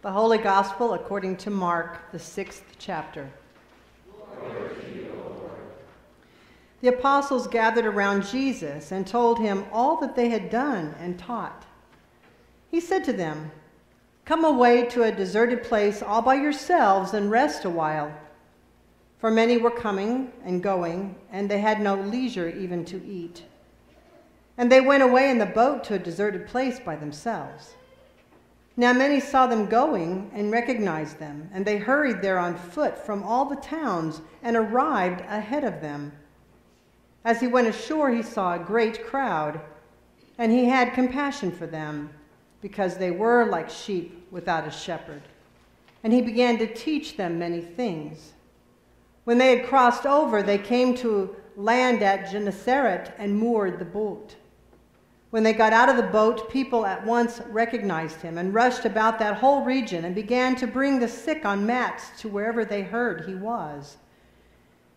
The Holy Gospel according to Mark, the 6th chapter. Glory to you, O Lord. The apostles gathered around Jesus and told him all that they had done and taught. He said to them, "Come away to a deserted place all by yourselves and rest a while." For many were coming and going, and they had no leisure even to eat. And they went away in the boat to a deserted place by themselves. Now many saw them going and recognized them, and they hurried there on foot from all the towns and arrived ahead of them. As he went ashore, he saw a great crowd, and he had compassion for them, because they were like sheep without a shepherd. And he began to teach them many things. When they had crossed over, they came to land at Gennesaret and moored the boat. When they got out of the boat, people at once recognized him and rushed about that whole region and began to bring the sick on mats to wherever they heard he was.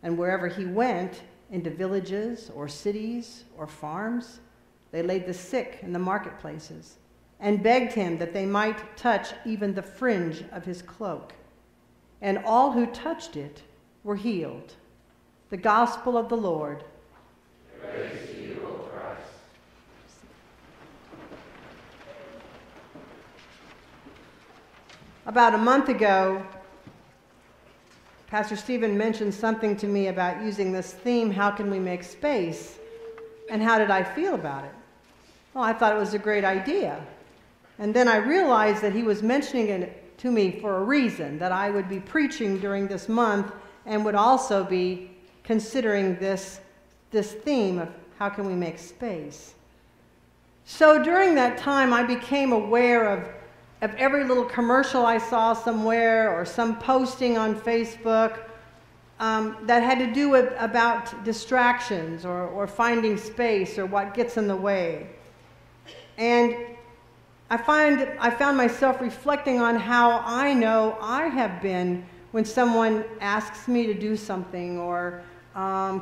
And wherever he went, into villages or cities or farms, they laid the sick in the marketplaces and begged him that they might touch even the fringe of his cloak. And all who touched it were healed. The gospel of the Lord. Praise to you, O Christ. About a month ago, Pastor Stephen mentioned something to me about using this theme, how can we make space? And how did I feel about it? Well, I thought it was a great idea. And then I realized that he was mentioning it to me for a reason, that I would be preaching during this month and would also be considering this theme of how can we make space. So during that time, I became aware of every little commercial I saw somewhere or some posting on Facebook that had to do about distractions or finding space or what gets in the way. And I found myself reflecting on how I know I have been when someone asks me to do something, or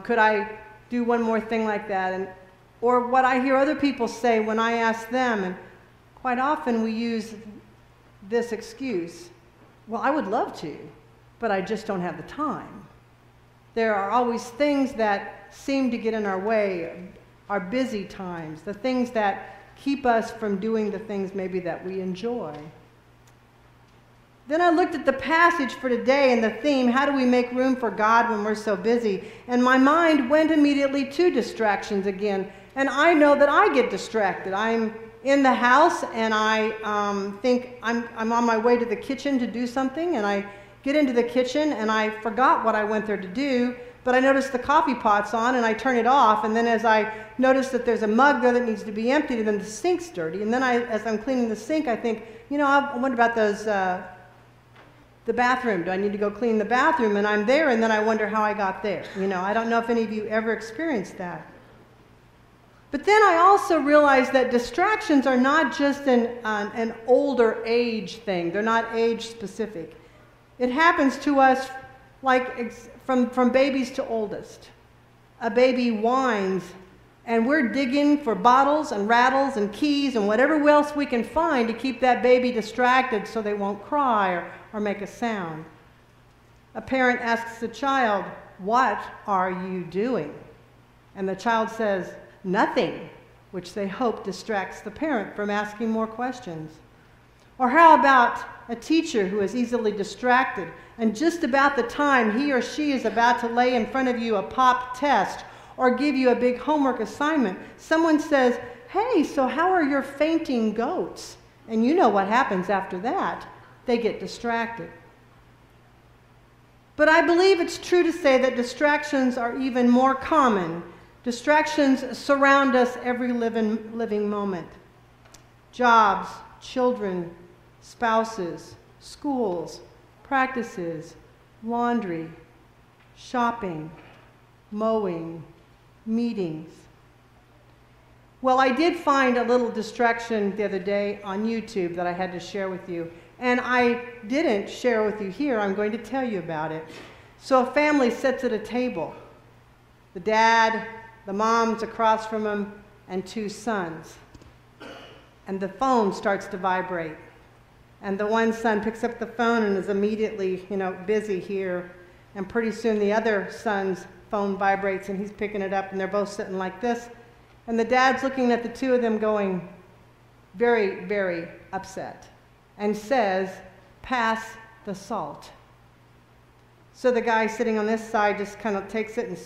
could I do one more thing like that, or what I hear other people say when I ask them. And quite often we use this excuse, well, I would love to, but I just don't have the time. There are always things that seem to get in our way, our busy times, the things that keep us from doing the things maybe that we enjoy. Then I looked at the passage for today and the theme, how do we make room for God when we're so busy? And my mind went immediately to distractions again. And I know that I get distracted. I'm in the house and I think I'm on my way to the kitchen to do something, and I get into the kitchen and I forgot what I went there to do, but I notice the coffee pot's on and I turn it off, and then as I notice that there's a mug there that needs to be emptied and then the sink's dirty, and then as I'm cleaning the sink, I think, I wonder about those, the bathroom. Do I need to go clean the bathroom? And I'm there, and then I wonder how I got there. I don't know if any of you ever experienced that. But then I also realized that distractions are not just an older age thing. They're not age specific. It happens to us like from babies to oldest. A baby whines, and we're digging for bottles and rattles and keys and whatever else we can find to keep that baby distracted so they won't cry or make a sound. A parent asks the child, "What are you doing?" And the child says, "Nothing," which they hope distracts the parent from asking more questions. Or how about a teacher who is easily distracted, and just about the time he or she is about to lay in front of you a pop test or give you a big homework assignment, someone says, "Hey, so how are your fainting goats?" And you know what happens after that. They get distracted. But I believe it's true to say that distractions are even more common. Distractions surround us every living moment. Jobs, children, spouses, schools, practices, laundry, shopping, mowing, meetings. Well, I did find a little distraction the other day on YouTube that I had to share with you. And I didn't share with you here. I'm going to tell you about it. So a family sits at a table. The dad, the mom's across from him, and two sons. And the phone starts to vibrate. And the one son picks up the phone and is immediately, busy here. And pretty soon the other son's phone vibrates and he's picking it up and they're both sitting like this. And the dad's looking at the two of them going very, very upset and says, "Pass the salt." So the guy sitting on this side just kind of takes it and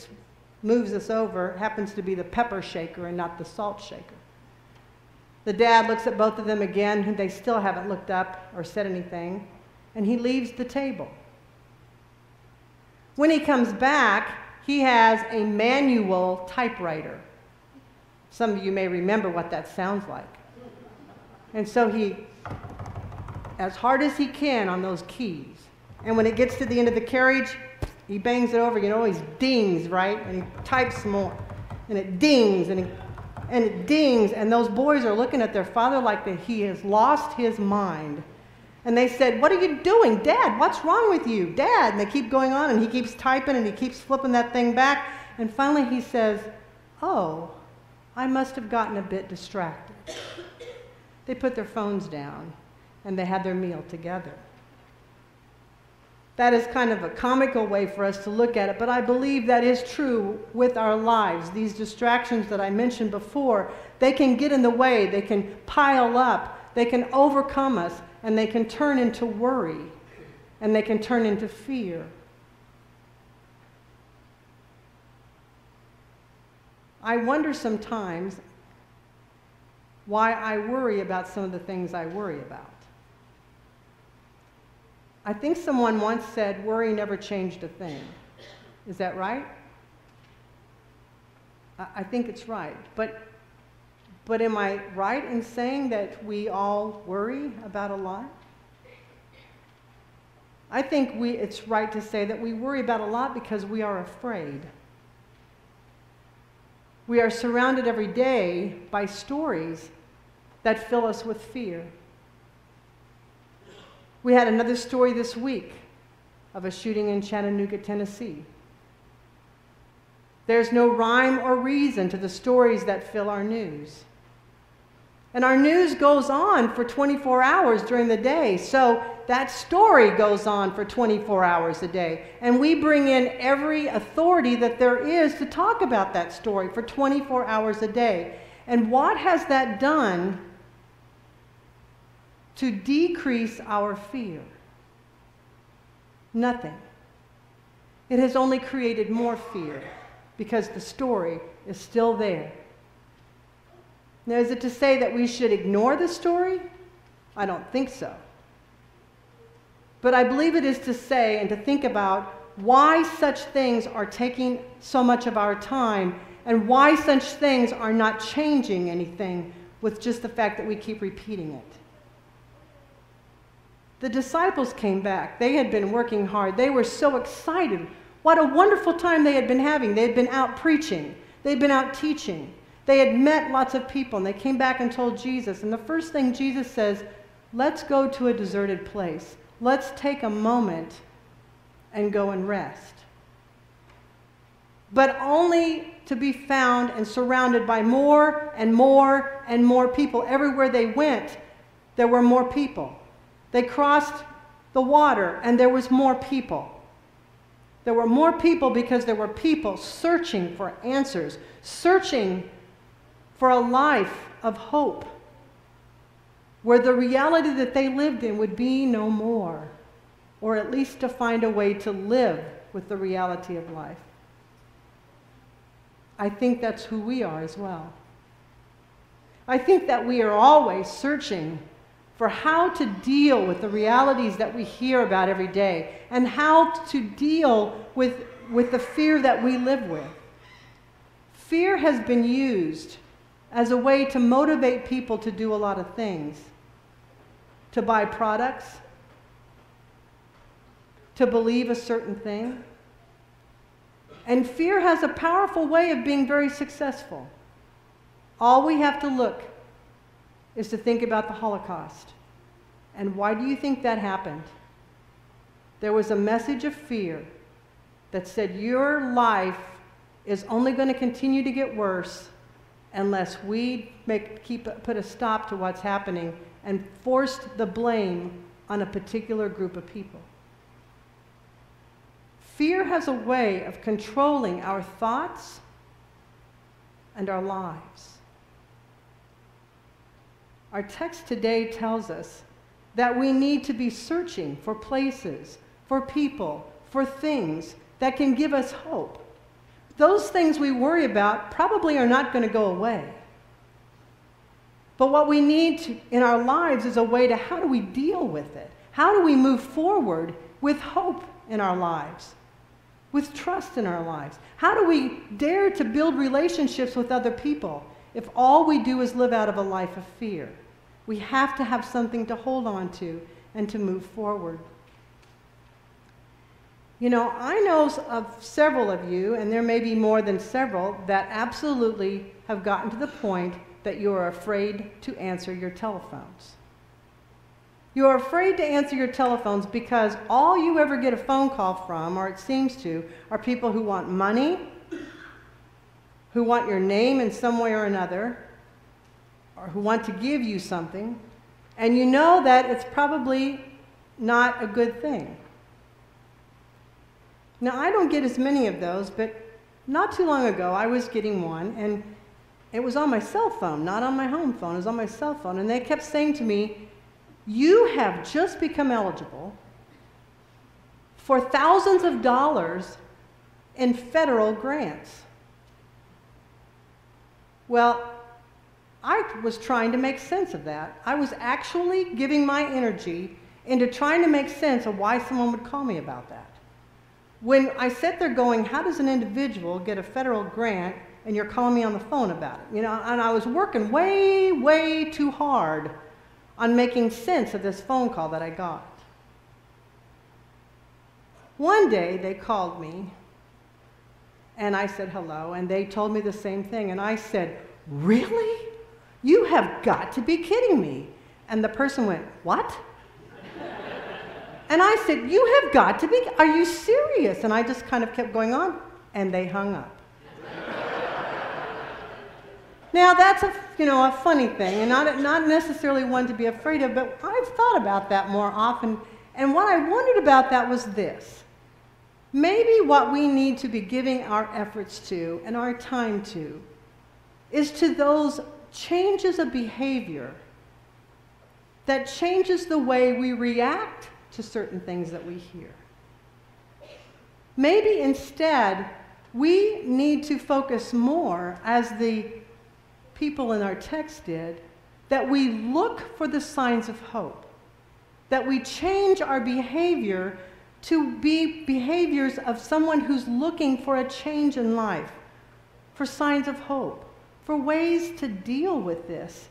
moves us over. It happens to be the pepper shaker and not the salt shaker. The dad looks at both of them again. They still haven't looked up or said anything. And he leaves the table. When he comes back, he has a manual typewriter. Some of you may remember what that sounds like. And so he, as hard as he can on those keys, and when it gets to the end of the carriage, he bangs it over, it always dings, right? And he types more. And it dings, and it dings, and those boys are looking at their father like that he has lost his mind. And they said, "What are you doing? Dad, what's wrong with you? Dad?" And they keep going on, and he keeps typing, and he keeps flipping that thing back. And finally he says, "Oh, I must have gotten a bit distracted." They put their phones down, and they had their meal together. That is kind of a comical way for us to look at it, but I believe that is true with our lives. These distractions that I mentioned before, they can get in the way, they can pile up, they can overcome us, and they can turn into worry, and they can turn into fear. I wonder sometimes why I worry about some of the things I worry about. I think someone once said, "Worry never changed a thing." Is that right? I think it's right. But am I right in saying that we all worry about a lot? I think it's right to say that we worry about a lot because we are afraid. We are surrounded every day by stories that fill us with fear. We had another story this week of a shooting in Chattanooga, Tennessee. There's no rhyme or reason to the stories that fill our news. And our news goes on for 24 hours during the day, so that story goes on for 24 hours a day. And we bring in every authority that there is to talk about that story for 24 hours a day. And what has that done to decrease our fear? Nothing. It has only created more fear because the story is still there. Now, is it to say that we should ignore the story? I don't think so. But I believe it is to say and to think about why such things are taking so much of our time and why such things are not changing anything with just the fact that we keep repeating it. The disciples came back. They had been working hard. They were so excited. What a wonderful time they had been having. They had been out preaching. They had been out teaching. They had met lots of people, and they came back and told Jesus. And the first thing Jesus says, "Let's go to a deserted place. Let's take a moment and go and rest." But only to be found and surrounded by more and more and more people. Everywhere they went, there were more people. They crossed the water, and there was more people. There were more people because there were people searching for answers, searching for a life of hope, where the reality that they lived in would be no more, or at least to find a way to live with the reality of life. I think that's who we are as well. I think that we are always searching for how to deal with the realities that we hear about every day and how to deal with the fear that we live with. Fear has been used as a way to motivate people to do a lot of things, to buy products, to believe a certain thing. And fear has a powerful way of being very successful. All we have to look is to think about the Holocaust. And why do you think that happened? There was a message of fear that said your life is only going to continue to get worse unless we put a stop to what's happening and forced the blame on a particular group of people. Fear has a way of controlling our thoughts and our lives. Our text today tells us that we need to be searching for places, for people, for things that can give us hope. Those things we worry about probably are not going to go away. But what we need in our lives is a way to how do we deal with it? How do we move forward with hope in our lives? With trust in our lives? How do we dare to build relationships with other people if all we do is live out of a life of fear? We have to have something to hold on to and to move forward. You know, I know of several of you, and there may be more than several, that absolutely have gotten to the point that you are afraid to answer your telephones. You are afraid to answer your telephones because all you ever get a phone call from, or it seems to, are people who want money, who want your name in some way or another, or who want to give you something, and you know that it's probably not a good thing. Now, I don't get as many of those, but not too long ago I was getting one, and it was on my cell phone, not on my home phone, it was on my cell phone, and they kept saying to me, "You have just become eligible for thousands of dollars in federal grants." Well, I was trying to make sense of that. I was actually giving my energy into trying to make sense of why someone would call me about that. When I sat there going, how does an individual get a federal grant and you're calling me on the phone about it? You know, and I was working way, way too hard on making sense of this phone call that I got. One day they called me and I said hello, and they told me the same thing, and I said, "Really? You have got to be kidding me." And the person went, "What?" And I said, "You have got to be, are you serious?" And I just kind of kept going on, and they hung up. Now that's a funny thing, and not necessarily one to be afraid of, but I've thought about that more often, and what I wondered about that was this. Maybe what we need to be giving our efforts to and our time to is to those changes of behavior that changes the way we react to certain things that we hear. Maybe instead we need to focus more, as the people in our text did, that we look for the signs of hope, that we change our behavior to be behaviors of someone who's looking for a change in life, for signs of hope, for ways to deal with this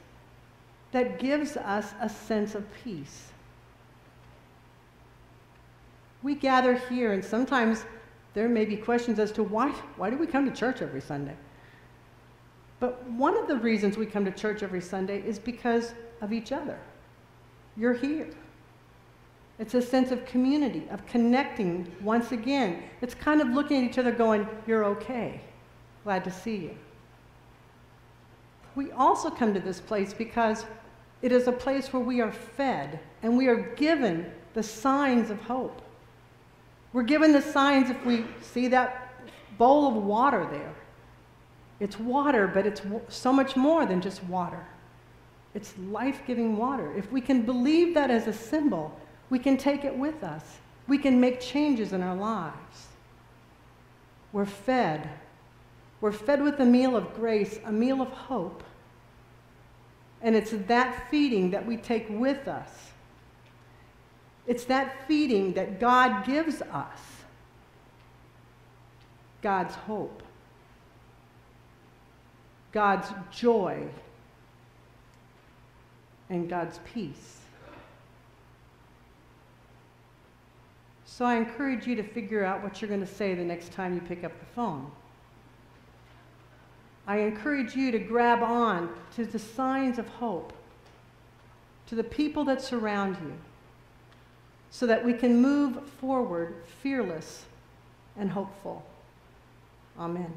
that gives us a sense of peace. We gather here, and sometimes there may be questions as to why do we come to church every Sunday? But one of the reasons we come to church every Sunday is because of each other. You're here. It's a sense of community, of connecting once again. It's kind of looking at each other going, "You're okay. Glad to see you." We also come to this place because it is a place where we are fed and we are given the signs of hope. We're given the signs if we see that bowl of water there. It's water, but it's so much more than just water. It's life-giving water. If we can believe that as a symbol, we can take it with us. We can make changes in our lives. We're fed. We're fed with a meal of grace, a meal of hope. And it's that feeding that we take with us. It's that feeding that God gives us. God's hope. God's joy. And God's peace. So I encourage you to figure out what you're going to say the next time you pick up the phone. I encourage you to grab on to the signs of hope, to the people that surround you, so that we can move forward fearless and hopeful. Amen.